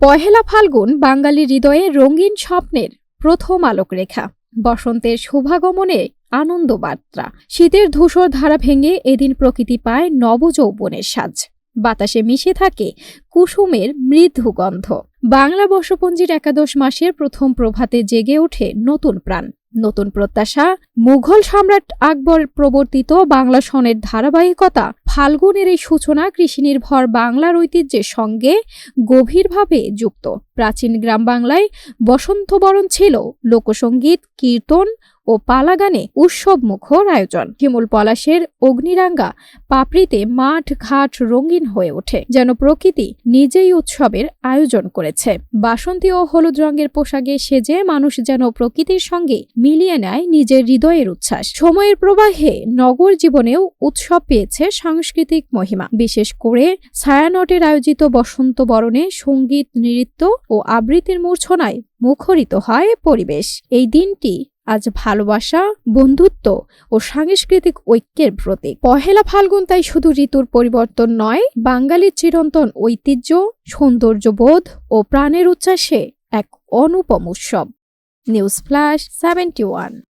পহেলা ফাল্গুন বাঙালির হৃদয়ে রঙিন স্বপ্নের প্রথম আলোকরেখা। বসন্তের শুভাগমনে আনন্দ বার্তা। শীতের ধূসর ধারা ভেঙে এদিন প্রকৃতি পায় নবযৌবনের সাজ। বাতাসে মিশে থাকে কুসুমের মৃদু গন্ধ। বাংলা বর্ষপঞ্জির একাদশ মাসের প্রথম প্রভাতে জেগে ওঠে নতুন প্রাণ, নতুন প্রত্যাশা। মুঘল সম্রাট আকবর প্রবর্তিত বাংলা সনের ধারাবাহিকতা। ফাল্গুনের এই সূচনা কৃষিনির্ভর বাংলার ঐতিহ্যের সঙ্গে গভীরভাবে যুক্ত। প্রাচীন গ্রাম বাংলায় বসন্তবরণ ছিল লোকসঙ্গীত, কীর্তন ও পালাগানে উৎসব মুখর আয়োজন। হিমুল পলাশের অগ্নিরাঙ্গা পাপড়িতে মাঠ ঘাট রঙিন হয়ে ওঠে, যেন প্রকৃতি নিজেই উৎসবের আয়োজন করেছে। বাসন্তী ও হলুদ রঙের পোশাকে সেজে মানুষ যেন প্রকৃতির সঙ্গে মিলিয়ে নেয় নিজের হৃদয়ের উচ্ছ্বাস। সময়ের প্রবাহে নগর জীবনেও উৎসব পেয়েছে সাংস্কৃতিক মহিমা। বিশেষ করে ছায়ানটের আয়োজিত বসন্ত বরণে সঙ্গীত, নৃত্য ও আবৃত্তির মূর্ছনায় মুখরিত হয় পরিবেশ। এই দিনটি আজ ভালোবাসা, বন্ধুত্ব ও সাংস্কৃতিক ঐক্যের প্রতীক। পহেলা ফাল্গুন তাই শুধু ঋতুর পরিবর্তন নয়, বাঙালির চিরন্তন ঐতিহ্য, সৌন্দর্যবোধ ও প্রাণের উচ্ছ্বাসে এক অনুপম উৎসব। News flash 71।